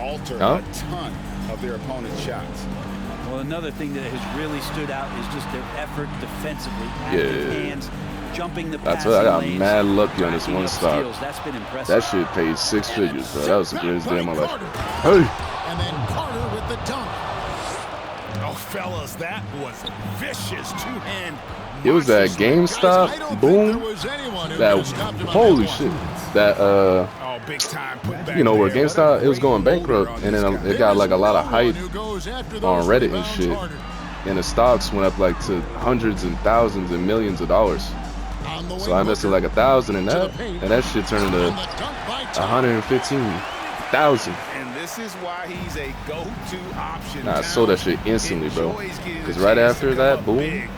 alter a ton of their opponent's shots. Well, another thing that has really stood out is just their effort defensively. Active hands, jumping the passing I got lanes, mad lucky on this one stock. That's been impressive. That shit paid 6 figures, bro. That was the greatest day of my life. Hey! And then Carter with the dunk. Oh, fellas, that was vicious two-hand. It was that GameStop boom. That holy shit. That big time put back you know where there. GameStop it was going bankrupt, and then it got like a lot of hype on Reddit and shit, and the stocks went up like to hundreds and thousands and millions of dollars. So I invested like 1,000 in that, and that shit turned into 115,000. And this is why he's a go-to option. Nah, I sold that shit instantly, bro. Because right after that, boom,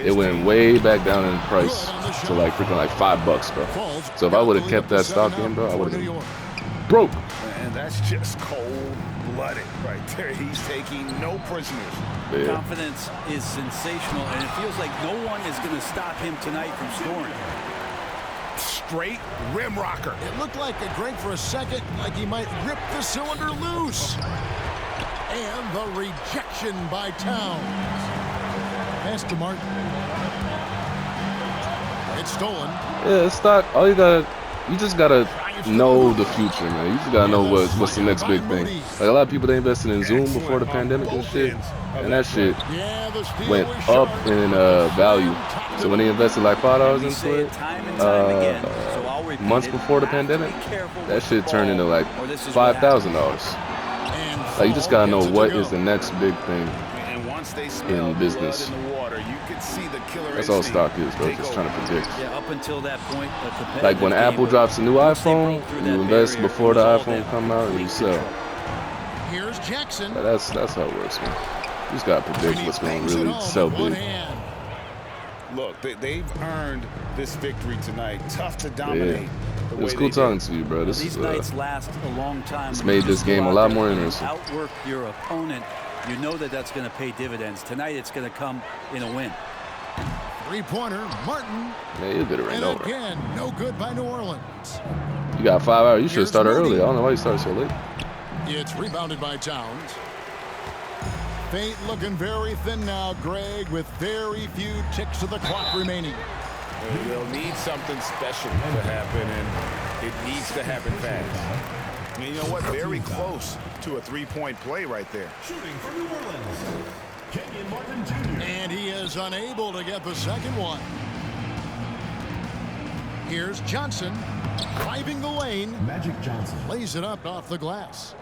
it went way back down in price to like freaking like $5, bro. So if I would have kept that stock in, bro, I would have been broke. And that's just cold-blooded right there. He's taking no prisoners. Yeah. Confidence is sensational, and it feels like no one is going to stop him tonight from scoring. Straight rim rocker. It looked like a Greg for a second, like he might rip the cylinder loose. And the rejection by Towns. Pass to Martin. It's stolen. Yeah, stock. All you just gotta know the future, man. You just gotta know what's the next big thing. Like a lot of people, they invested in Zoom before the pandemic and shit, and that shit went up in value. So when they invested like $5 into it, months before the pandemic, that shit turned into like $5,000. Like you just gotta know what is the next big thing in business. That's all stock is, bro. Just trying to predict. Yeah, up until that point, like when Apple drops a new iPhone, you invest before the iPhone come out and you sell. Here's Jackson. But that's how it works, man. You just gotta predict what's going to really sell big. Look, they've earned this victory tonight. Tough to dominate. Yeah. It was cool talking to you, bro. These nights last a long time. This made this game a lot more interesting. Outwork your opponent. You know that's going to pay dividends. Tonight it's going to come in a win. Three-pointer, Martin. Man, you could have ran over. Again, no good by New Orleans. You got 5 hours. You should have started early. I don't know why you started so late. It's rebounded by Towns. Fate looking very thin now, Greg, with very few ticks of the clock remaining. They'll need something special to happen, and it needs to happen fast. And you know what? Very close to a three-point play right there. Shooting for New Orleans, Kenyon Martin Jr. And he is unable to get the second one. Here's Johnson, driving the lane. Magic Johnson lays it up off the glass.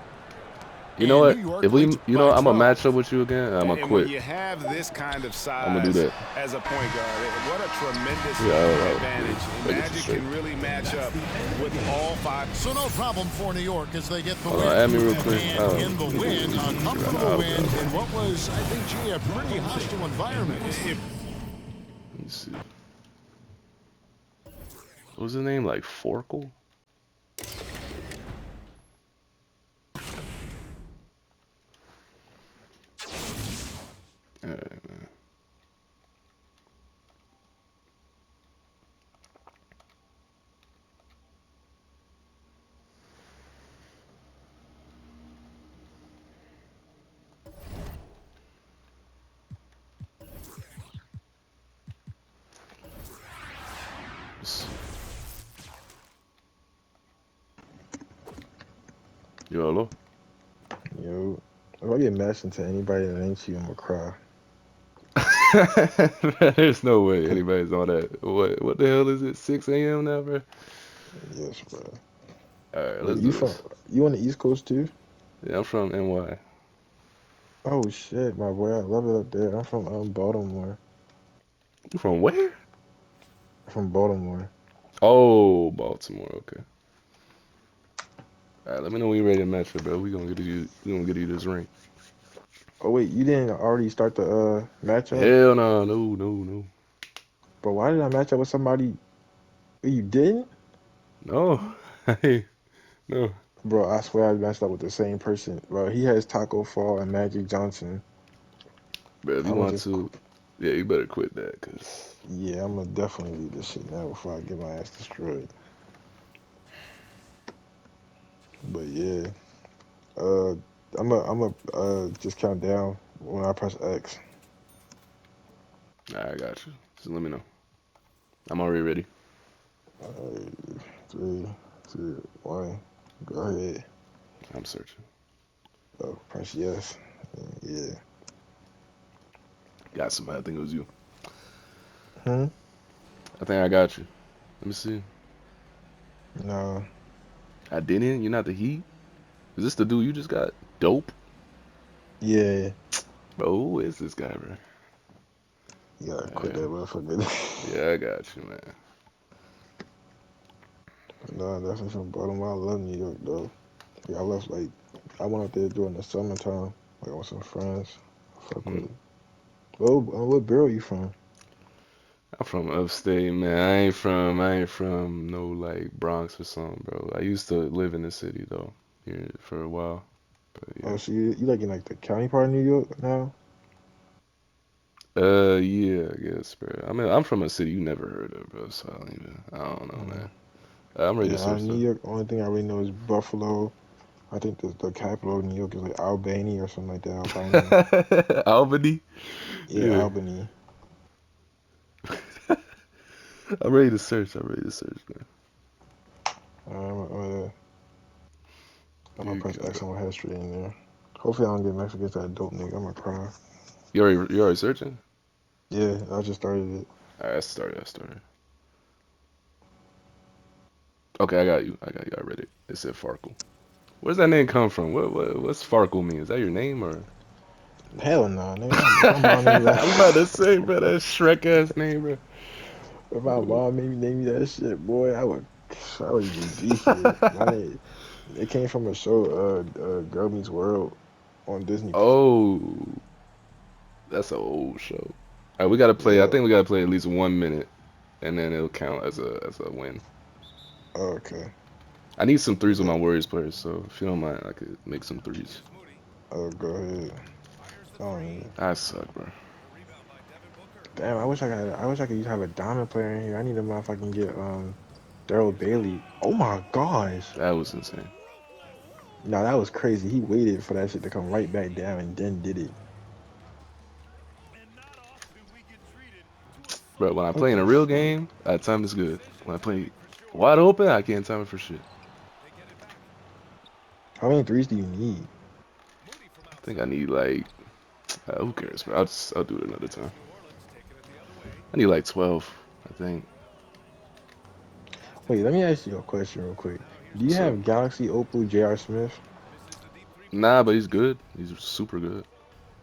You know what? If we, I'm gonna match up with you again. I'm gonna quit. When you have this kind of size I'm gonna do that. As a point guard, what a tremendous advantage. Magic can really match up with all 5. So no problem for New York as they get the win. Add me real quick. And in the win, a comfortable win in what was, I think, gee, a pretty hostile environment. Let me see. What was his name? Like Forkle? Alright, man. Yo, hello? Yo, if I get matched into anybody that ain't you, I'm gonna cry. There's no way anybody's on that. What the hell is it? 6 a.m. now, bro? Yes, bro. Alright, let's you do this. You on the East Coast too? Yeah, I'm from NY. Oh shit, my boy, I love it up there. I'm from Baltimore. You from where? From Baltimore. Oh, Baltimore. Okay. Alright, let me know when you're ready to match up, bro. We gonna get you this ring. Oh wait, you didn't already start the matchup? Hell no. But why did I match up with somebody? You didn't? No, no. Bro, I swear I matched up with the same person. Bro, he has Taco Fall and Magic Johnson. Bro, if you want to, yeah, you better quit that, cause. Yeah, I'm gonna definitely leave this shit now before I get my ass destroyed. But yeah, just count down when I press X. I got you. Just let me know. I'm already ready. 3, 2, 1. Go ahead. I'm searching. Oh, press yes. Yeah. Got somebody. I think it was you. Hmm? I think I got you. Let me see. No. I didn't? You're not the Heat? Is this the dude you just got? Dope? Yeah. Bro, who is this guy, bro? You gotta quit that motherfucker. Yeah, I got you, man. No, definitely from Baltimore. I love New York, though. Yeah, I went out there during the summertime, like with some friends. Fuck Hmm. with. What borough you from? I'm from upstate, man. I ain't from no like Bronx or something, bro. I used to live in the city though, here for a while. But yeah. Oh, so you like in like the county part of New York now? Yeah, I guess, bro. I mean, I'm from a city you never heard of, bro. So I don't know, man. I'm ready to Yeah, out of search New though. York, only thing I really know is Buffalo. I think the capital of New York is like Albany or something like that. Albany. Albany? Yeah, Yeah. Albany. I'm ready to search. I'm ready to search, man. I'm gonna You press can X go. and we'll head straight in there. Hopefully I don't get mixed against that dope nigga. I'm gonna cry. You already searching? Yeah, I just started it. Alright, I started. Okay, I got you. I read it. It said Farkle. Where's that name come from? What's Farkle mean? Is that your name or? Hell no, nigga. If my mom named me that, I'm about to say, bro, that Shrek ass name, bro. if my mom made me name me that shit, boy, I would be beefy. My name, it came from a show, Girl Meets World on Disney. Oh, that's an old show. All right, we gotta play. I Yeah. think we gotta play at least 1 minute, and then it'll count as a win. Okay. I need some threes with my Yeah. Warriors players, so if you don't mind, I could make some threes. Oh, go ahead. Oh, yeah. I suck, bro. Damn, I wish I could have a diamond player in here. I need a motherfucking get Daryl Bailey. Oh my gosh. That was insane. No, that was crazy. He waited for that shit to come right back down and then did it. Bro, when I What play in a the real fuck? game, I time is good. When I play wide open, I can't time it for shit. How many threes do you need? I think I need like, who cares, bro? I'll do it another time. I need like 12, I think. Wait, let me ask you a question real quick. Do you So, have Galaxy Opal J.R. Smith? nah, but he's good. He's super good.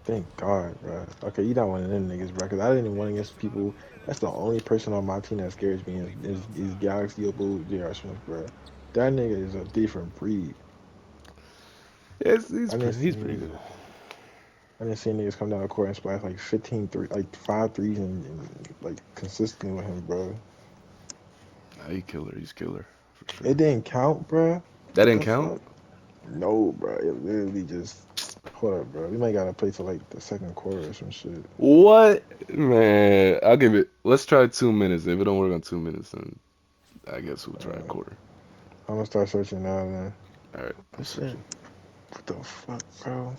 Thank God, bro. Okay, you not one of them niggas, bro. Because I didn't want against people. That's the only person on my team that scares me is Galaxy Opal J.R. Smith, bro. That nigga is a different breed. Yeah, I didn't he's pretty see good. I didn't see niggas come down the court and splash like 15 like 5 threes and like consistently with him, bro. Nah, he's killer for It sure. didn't count, bro. That What didn't the count? fuck? No, bro. It literally just hold up, bro. We might gotta play till like the second quarter or some shit. What? Man, I'll give it. Let's try 2 minutes. If it don't work on 2 minutes, then I guess we'll try a quarter. I'm gonna start searching now, then. All right, I'm This shit. searching. What the fuck, bro?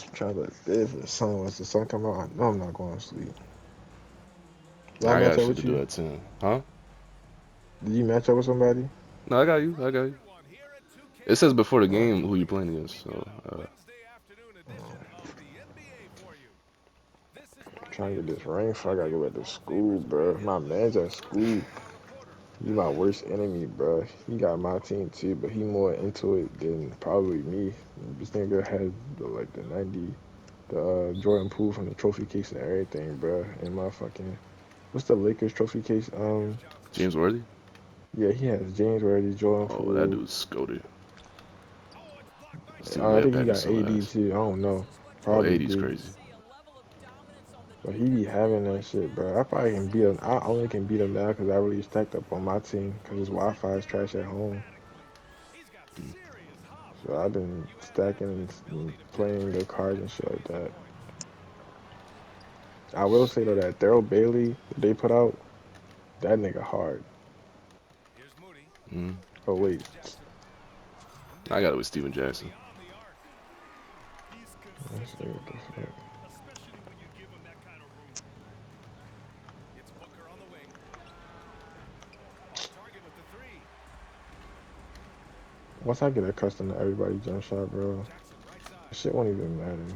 I'm trying to if the sun once the sun come out, I know I'm not going to sleep. Did I I match got up shit to with do you? at 10. Huh? Did you match up with somebody? No, I got you. I got you. It says before the game who you playing against. So, I'm trying to get this ring for I gotta go back to school, bro. My man's at school. He my worst enemy, bro. He got my team too, but he more into it than probably me. This nigga had the 90, the Jordan Poole from the trophy case and everything, bro. And my fucking, what's the Lakers trophy case? James Worthy? Yeah, he has James Worthy, Jordan Oh, that Poole. dude's goated. Let's see if I Ed think he Patty's got still AD ass. too. I don't know. Oh, Probably 80's do. crazy. But he be having that shit, bro. I probably can beat him. I only can beat him now because I really stacked up on my team because his Wi-Fi is trash at home. So I've been stacking and playing the cards and shit like that. I will say though that Daryl Bailey that they put out, that nigga hard. Mm. Oh wait, I got it with Steven Jackson. Let's see what this is. Once I get accustomed to everybody jump shot, bro, shit won't even matter.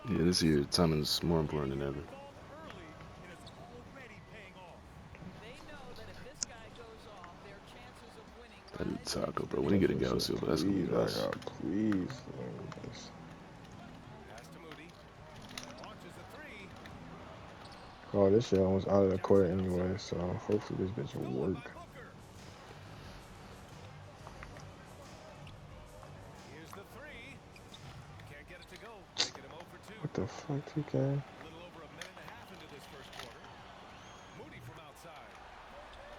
Yeah, this year timing's more important than ever. That dude Taco, bro. When he get a Galo Silva, that's gonna be nuts. Please. Oh, this shit almost out of the court anyway, so hopefully this bitch will work. What the fuck, TK?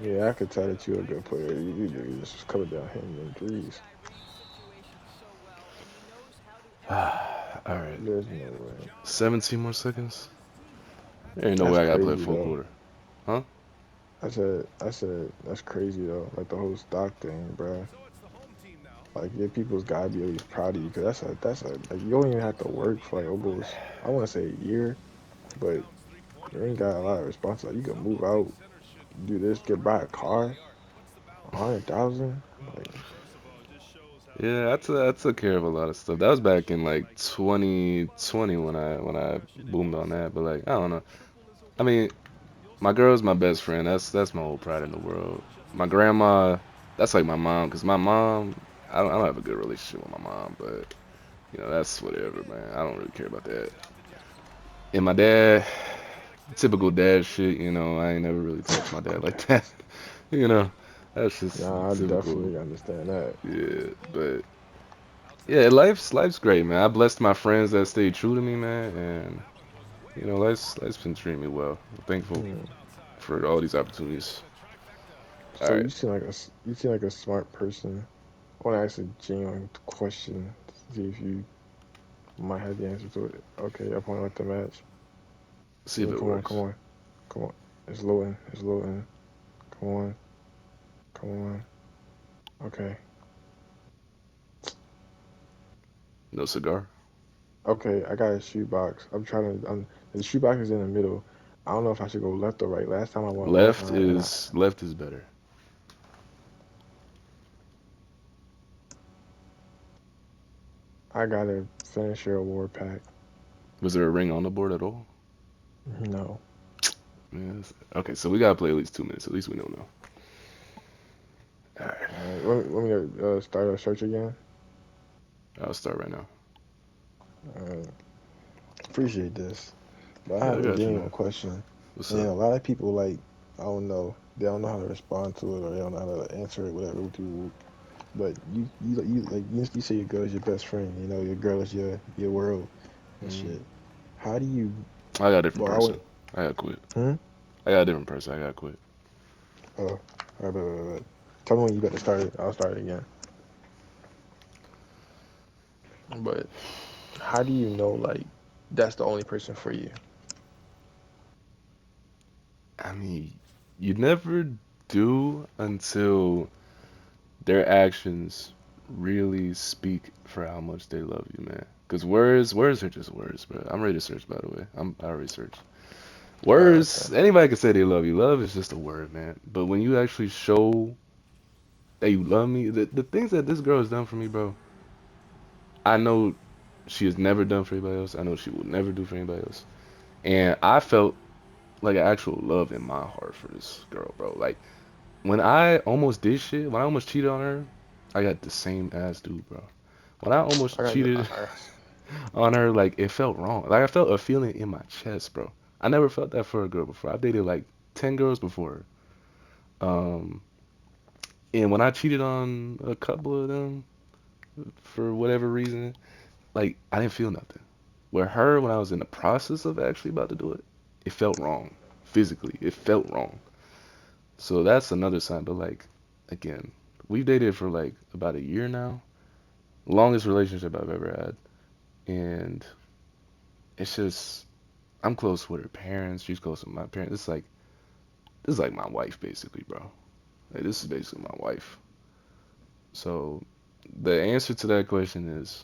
Yeah, I could tell that you're a good player. You just was coming down hitting them threes. All right. There's no way. 17 more seconds. There ain't no That's way I gotta play a crazy full though. quarter. Huh? I said that's crazy though. Like the whole stock thing, bro. Like your people's gotta be at least proud of you, cause that's a like you don't even have to work for like almost I want to say a year, but you ain't got a lot of responsibility. You can move out, do this, get buy a car, 100,000. Like Yeah, I took care of a lot of stuff. That was back in like 2020 when I boomed on that. But like I don't know. I mean, my girl's my best friend. That's my whole pride in the world. My grandma, that's like my mom. Cause my mom, I don't have a good relationship with my mom, but you know that's whatever, man. I don't really care about that. And my dad, typical dad shit. You know, I ain't never really touched my dad like that. You know, that's just nah, I typical. definitely understand that. Yeah, but yeah, life's great, man. I blessed my friends that stayed true to me, man, and you know, life's been treating me well. I'm thankful Hmm. for all these opportunities. All So right, you seem like a smart person. I want to ask a genuine question to see if you might have the answer to it. Okay, opponent with the match. see if it Come on, come works. on, come on. It's loading. It's loading. Come on, come on. Okay, No cigar. okay. I got a shoebox. The shoebox is in the middle. I don't know if I should go left or right. Last time I went left, Left is better. I got a finisher award pack. Was there a ring on the board at all? No. Yes. Okay, so we gotta play at least 2 minutes. At least we don't know. All right, All right, let me start a search again. I'll start right now. Uh, Appreciate this. But I Yeah, have I a got you, genuine man. question. What's And up? a lot of people like I don't know. They don't know how to respond to it or they don't know how to answer it, whatever. But you say your girl is your best friend. You know your girl is your world and Mm, shit. How do you? I got a different Well, I person. would. I gotta quit. Hmm. I got a different person. I gotta quit. Oh, all right, but. Tell me when you better start it. I'll start it again. But how do you know like that's the only person for you? I mean, you never do until their actions really speak for how much they love you, man. Because words are just words, bro. I'm ready to search, by the way. I already searched. Okay. Words, anybody can say they love you. Love is just a word, man. But when you actually show that you love me, the things that this girl has done for me, bro, I know she has never done for anybody else. I know she will never do for anybody else. And I felt like an actual love in my heart for this girl, bro. Like, when I almost did shit, when I almost cheated on her, I got the same ass dude, bro. When I almost I got. cheated on her, like it felt wrong. Like I felt a feeling in my chest, bro. I never felt that for a girl before. I've dated like 10 girls before. Um, and when I cheated on a couple of them for whatever reason, like I didn't feel nothing. With her, when I was in the process of actually about to do it, it felt wrong. Physically, it felt wrong. So that's another sign. But like, again, we've dated for like about a year now. Longest relationship I've ever had. And it's just, I'm close with her parents. She's close with my parents. It's like, this is like my wife basically, bro. Like this is basically my wife. So the answer to that question is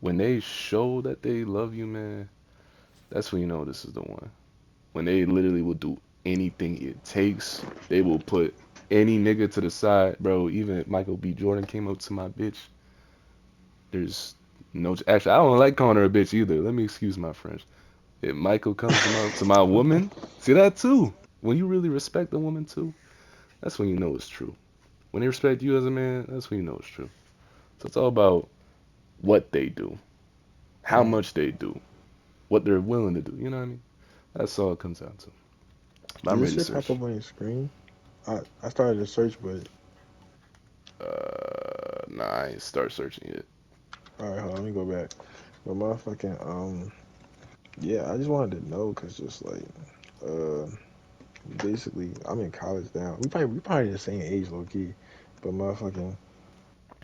when they show that they love you, man, that's when you know this is the one. When they literally will do anything it takes, they will put any nigga to the side, bro. Even if Michael B. Jordan came up to my bitch, there's no. Actually, I don't like calling her a bitch either. Let me excuse my French. If Michael comes to my woman, see that too. When you really respect a woman too, that's when you know it's true. When they respect you as a man, that's when you know it's true. So it's all about what they do, how much they do, what they're willing to do. You know what I mean? That's all it comes down to. But Did I'm this ready to shit pop search. up on your screen? I started to search, but Nah, I ain't start searching yet. all right, hold on, let me go back. But motherfucking yeah, I just wanted to know because just like uh basically I'm in college now. We probably the same age, low key, but motherfucking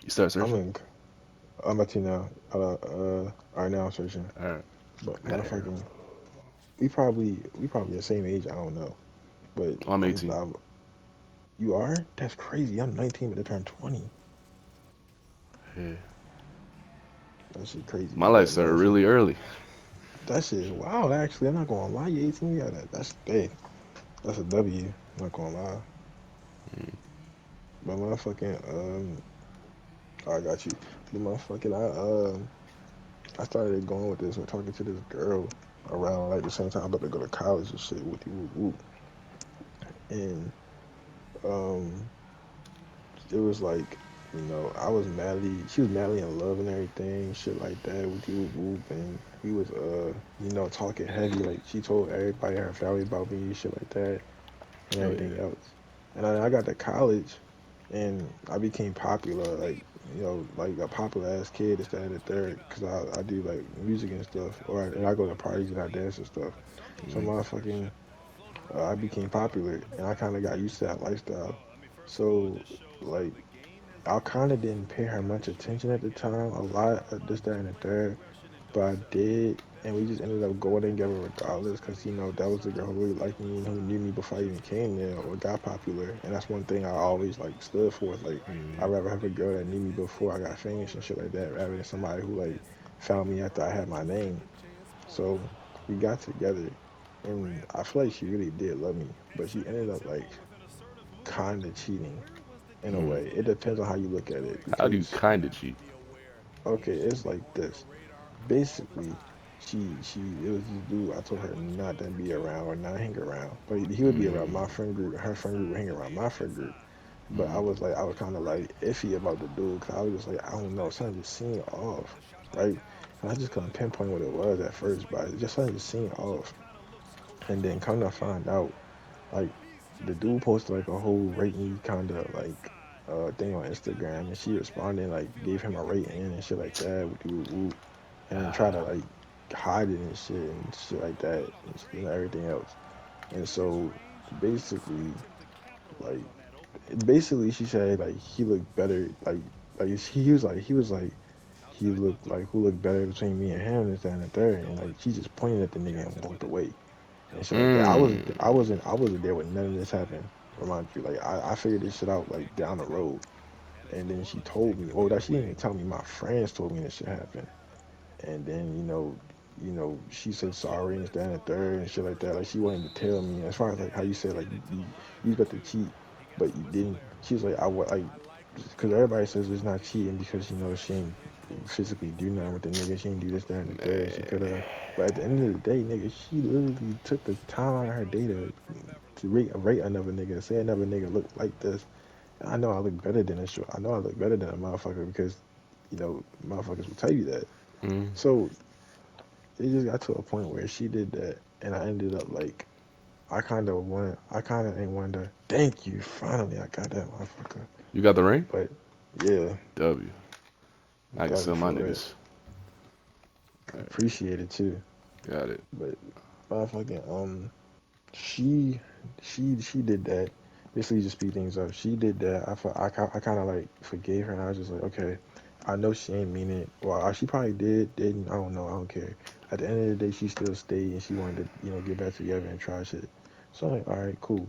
You start I'm searching? in I'm at you now. All right, now I'm searching. All right. But Got it here. motherfucking we probably the same age. I don't know, but Oh, I'm 18. you are? That's crazy. I'm 19, but I turned 20. Yeah. That shit crazy. My life But started motherfucker, really early. that shit is wild. Actually, I'm not gonna lie. You 18, yeah, that's big. That's a W. I'm not gonna lie. But motherfucking I got you. But motherfucking I started going with this or talking to this girl around like the same time I'm about to go to college and shit with you, whoop, whoop. And um it was like, I was madly, she was madly in love and everything, shit like that with you, whoop, and we was, talking heavy. Like she told everybody, her family about me, shit like that, and Oh everything yeah. else. And I got to college, and I became popular, like, like a popular ass kid instead of the third, cause I do like music and stuff, and I go to parties and I dance and stuff. So motherfucking, I became popular, and I kind of got used to that lifestyle. So like I kind of didn't pay her much attention at the time, a lot of this, that, and the third, but I did, and we just ended up going together regardless, because, that was the girl who really liked me and who knew me before I even came there or got popular, and that's one thing I always, like, stood for, is, like, I'd rather have a girl that knew me before I got famous and shit like that, rather than somebody who, like, found me after I had my name. So we got together, and I feel like she really did love me, but she ended up, like, kind of cheating in a way. It depends on how you look at it How do you because kind of cheat? okay, it's like this. Basically, it was this dude I told her not to be around or not hang around, but he would be around my friend group. Her friend group would hang around my friend group. But I was kind of like iffy about the dude because I was just like, I don't know, something just seemed off, right? And I just couldn't pinpoint what it was at first, but it just something just seemed off. And then come to find out, like the dude posted like a whole rate me kind of like thing on Instagram, and she responded like gave him a rating and shit like that with you whoop, and then try to like hide it and shit like that and everything else. And so basically, like basically she said like he looked better he was like he looked like who looked better between me and him this that, and the third, and like she just pointed at the nigga and walked away and shit like that. I wasn't there when none of this happened. Remind you, like I figured this shit out like down the road, and then she told me. Well, that she didn't even tell me. My friends told me this shit happened, and then she said sorry and this that and the third and shit like that. Like she wanted to tell me as far as like how you said like you got to cheat, but you didn't. She was like I would like because everybody says it's not cheating because she ain't physically do nothing with the nigga. She ain't do this, that, and the third. She could have, but at the end of the day, nigga, she literally took the time out of her day to rate another nigga, say another nigga look like this. And I know I look better than this. I know I look better than a motherfucker because motherfuckers will tell you that. So it just got to a point where she did that, and I ended up like I kind of ain't wanted to. Thank you. Finally, I got that motherfucker. You got the ring? But yeah, W. I can W sell my for it. niggas. Appreciate it too. Got it. But motherfucking she she did that. Basically, just speed things up. She did that. I kind of like forgave her, and I was just like, okay, I know she ain't mean it. Well, she probably didn't. I don't know. I don't care. At the end of the day, she still stayed, and she wanted to, get back together and try shit. So I'm like, all right, cool.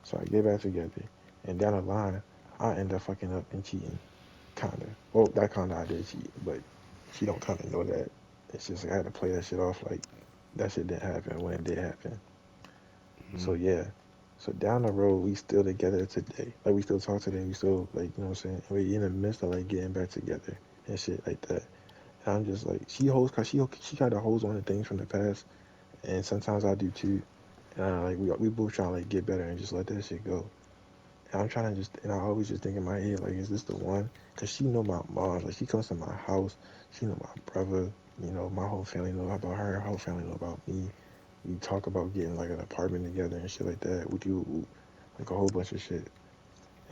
So I get back together, and down the line, I end up fucking up and cheating, kinda. Well, that kinda I did cheat, but she don't kinda know that. It's just like I had to play that shit off like that shit didn't happen when it did happen. So Mhm. yeah. So down the road, we still together today. Like we still talk today. We still like you know what I'm saying. We in the midst of like getting back together and shit like that. And I'm just like cause she kind of holds on to things from the past, and sometimes I do too. And I, like we both try to like get better and just let that shit go. And I'm trying to just and I always just think in my head like, is this the one? Cause she know my mom. Like she comes to my house. She know my brother. You know my whole family know about her. Her whole family know about me. We talk about getting like an apartment together and shit like that. We do like a whole bunch of shit.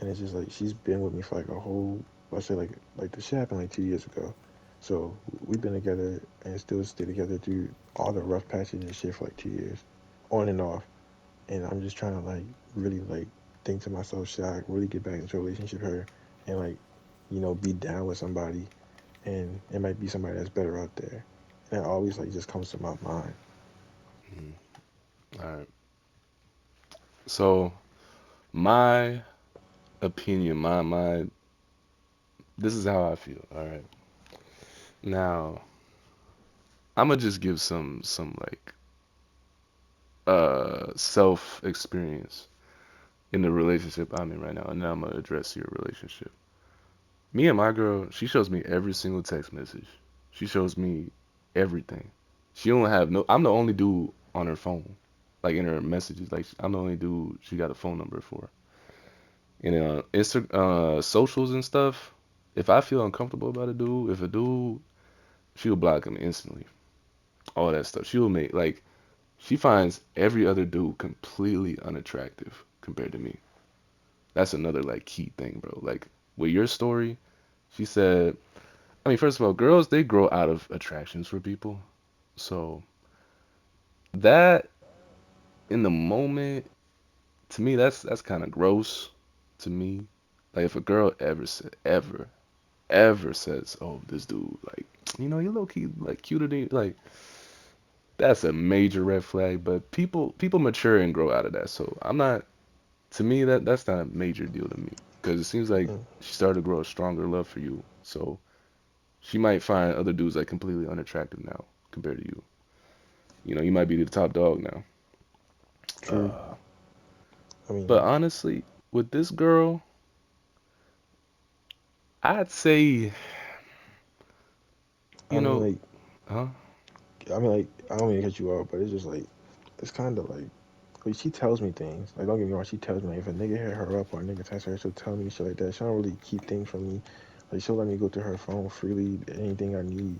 And it's just like she's been with me for like a whole. Let's say like the shit happened like 2 years ago. So we've been together and still stay together through all the rough patches and shit for like 2 years, on and off. And I'm just trying to like really like think to myself, should I really get back into a relationship with her and like, be down with somebody and it might be somebody that's better out there. And it always like just comes to my mind. All right. So my opinion, my this is how I feel. All right. Now I'm gonna just give some like self experience in the relationship I'm in right now, and then I'm gonna address your relationship. Me and my girl, she shows me every single text message. She shows me everything. She don't have no. I'm the only dude on her phone, like in her messages. Like I'm the only dude she got a phone number for. And socials and stuff. If I feel uncomfortable about a dude, if a dude, she'll block him instantly. All that stuff. She'll make like she finds every other dude completely unattractive compared to me. That's another like key thing, bro. Like with your story, she said, I mean, first of all, girls they grow out of attractions for people. So that in the moment, to me, that's kind of gross to me. Like if a girl ever says, "Oh, this dude, like, you low key like cuter than you," like that's a major red flag. But people mature and grow out of that. So I'm not. To me, that's not a major deal to me because it seems like Mm, she started to grow a stronger love for you. So she might find other dudes like completely unattractive now compared to you. You might be the top dog now. true. Uh, I but mean, honestly, with this girl, I'd say, I you mean, know, like, huh? I don't mean to cut you off, but it's just like, it's kind of like she tells me things. Like, don't get me wrong, she tells me like if a nigga hit her up or a nigga text her, she'll tell me shit like that. She don't really keep things from me. Like, she'll let me go through her phone freely, anything I need.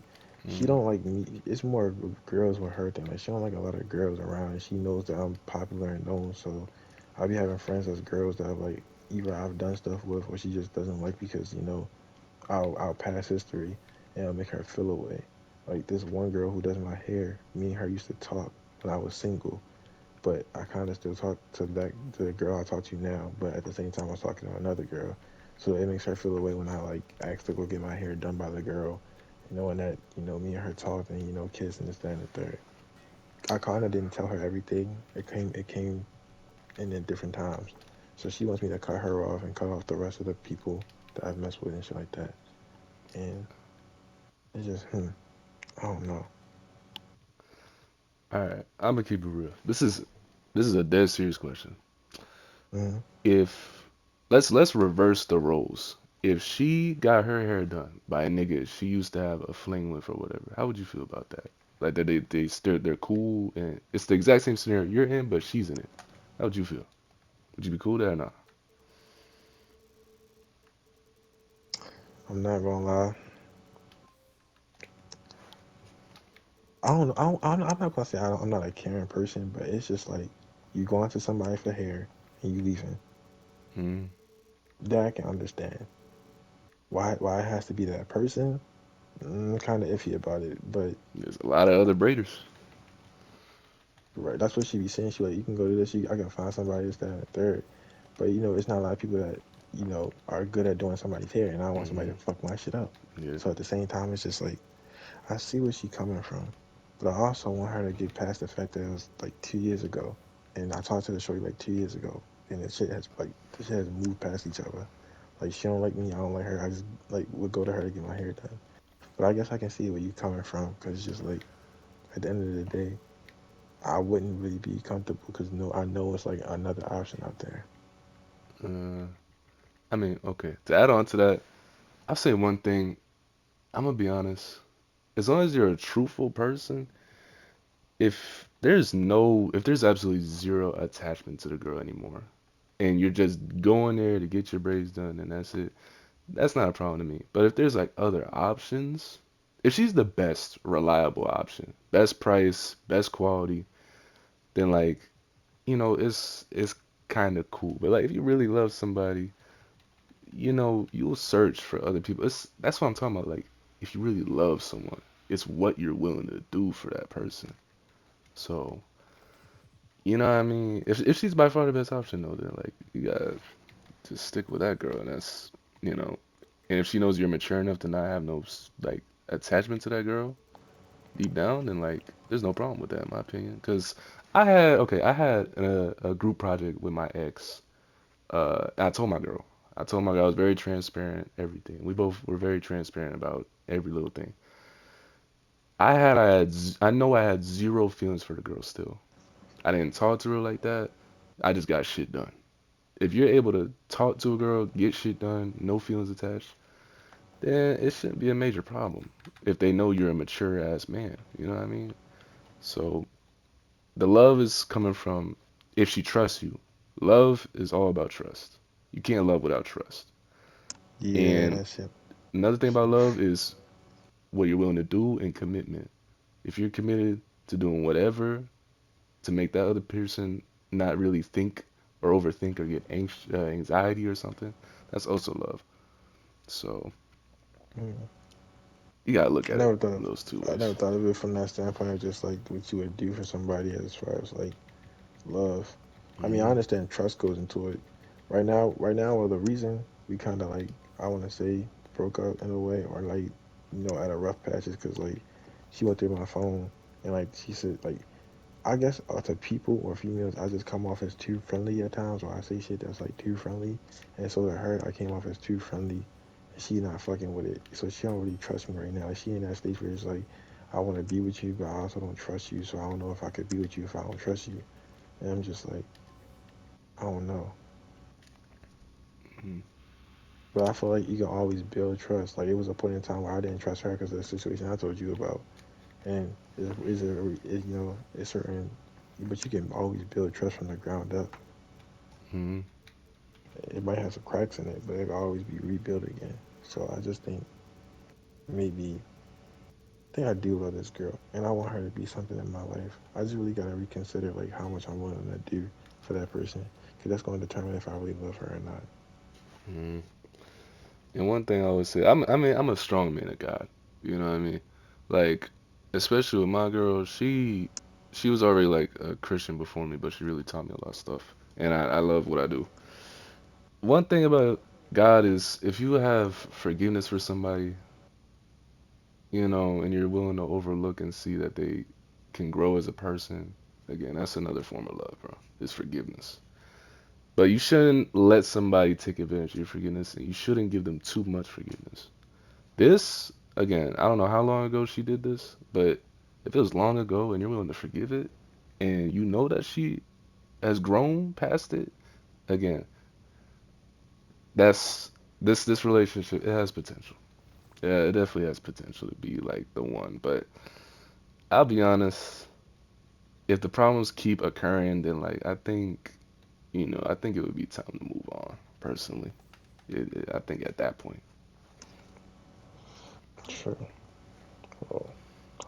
She Mm, don't like me. It's more of girls with her thing. Like, she don't like a lot of girls around, and she knows that I'm popular and known. So, I be having friends as girls that like either I've done stuff with, or she just doesn't like because our past history and it'll make her feel away. Like this one girl who does my hair, me and her used to talk when I was single, but I kind of still talk to the girl I talk to now, but at the same time I was talking to another girl, so it makes her feel away when I like ask to go get my hair done by the girl, knowing that me and her talked and kissed and this that and the third. I kind of didn't tell her everything. It came in at different times, so she wants me to cut her off and cut off the rest of the people that I've messed with and shit like that, and it's just I don't know. all right, I'm gonna keep it real. This is a dead serious question. Mm-hmm. If let's reverse the roles. If she got her hair done by a nigga she used to have a fling with or whatever, how would you feel about that? Like that they're cool and it's the exact same scenario you're in, but she's in it. How would you feel? Would you be cool with that or not? I'm not gonna lie. I don't know. I'm not gonna say I'm not a caring person, but it's just like you going to somebody for hair and you leaving. Hmm. That I can understand. Why it has to be that person? Kind of iffy about it, but There's a lot of other braiders. right, that's what she be saying. She like, you can go to this. I can find somebody this, that, and the third. But it's not a lot of people that are good at doing somebody's hair, and I don't want somebody Hmm. to fuck my shit up. Yeah. So at the same time, it's just like I see where she coming from, but I also want her to get past the fact that it was like 2 years ago, and I talked to the shorty like 2 years ago. and the shit has moved past each other. Like she don't like me, I don't like her. I just like would go to her to get my hair done. But I guess I can see where you coming from, cause it's just like at the end of the day, I wouldn't really be comfortable because I know it's like another option out there. Uh, I mean, okay. To add on to that, I'll say one thing. I'm gonna be honest. As long as you're a truthful person, if there's absolutely zero attachment to the girl anymore, and you're just going there to get your braids done and that's it, that's not a problem to me. But if there's like other options, if she's the best reliable option, best price, best quality, then like, it's kind of cool. But like if you really love somebody, you'll search for other people. That's what I'm talking about. Like if you really love someone, it's what you're willing to do for that person. So, you know what I mean? If she's by far the best option though, then like you gotta just stick with that girl, and that's, you know, and if she knows you're mature enough to not have no like attachment to that girl deep down, then like there's no problem with that in my opinion. Cause I had a group project with my ex. I told my girl. I was very transparent, everything. We both were very transparent about every little thing. I know I had zero feelings for the girl still. I didn't talk to her like that. I just got shit done. If you're able to talk to a girl, get shit done, no feelings attached, then it shouldn't be a major problem. If they know you're a mature ass man, you know what I mean? So the love is coming from if she trusts you. Love is all about trust. You can't love without trust. Yeah, And that shit. another thing about love is what you're willing to do and commitment. If you're committed to doing whatever to make that other person not really think or overthink or get anxiety or something, that's also love. So Mm. you gotta look I at it never thought in those two I never ways. thought of it from that standpoint of just like what you would do for somebody as far as like love. I mean, I Hmm. understand trust goes into it. Right now, well, the reason we kind of like I want to say broke up in a way, or like at a rough patch is because like she went through my phone and like she said like I guess to people or females I just come off as too friendly at times, or I say shit that's like too friendly, and so to her I came off as too friendly, and she not fucking with it, so she don't really trust me right now. Like, she in that stage where it's like I want to be with you, but I also don't trust you, so I don't know if I could be with you if I don't trust you. And I'm just like, I don't know. Hmm. But I feel like you can always build trust. Like, it was a point in time where I didn't trust her because of the situation I told you about. And it's certain, but you can always build trust from the ground up. Hmm. It might have some cracks in it, but it can always be rebuilt again. So I just think maybe, I think I do love this girl, and I want her to be something in my life. I just really gotta reconsider like how much I'm willing to do for that person, because that's going to determine if I really love her or not. Hmm. And one thing I always say, I mean, I'm a strong man of God. You know what I mean? Like, especially with my girl, she was already like a Christian before me, but she really taught me a lot of stuff, and I love what I do. One thing about God is if you have forgiveness for somebody, and you're willing to overlook and see that they can grow as a person, again, that's another form of love, bro. Is forgiveness. But you shouldn't let somebody take advantage of your forgiveness, and you shouldn't give them too much forgiveness. This, again, I don't know how long ago she did this, but if it was long ago and you're willing to forgive it, and you know that she has grown past it, again, that's this relationship. It has potential. Yeah, it definitely has potential to be like the one. But I'll be honest, if the problems keep occurring, then like I think it would be time to move on. Personally, I think at that point. Sure. Well,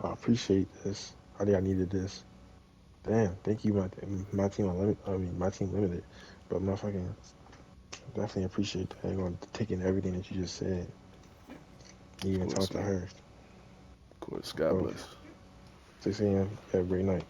I appreciate this. I think I needed this. Damn, thank you, my team unlimited. I mean, my team limited, but motherfucking definitely appreciate that. I'm going to take in everything that you just said. You Of even course, talk to man. her. Of course. God Well, bless. 6 a.m. Have a great night.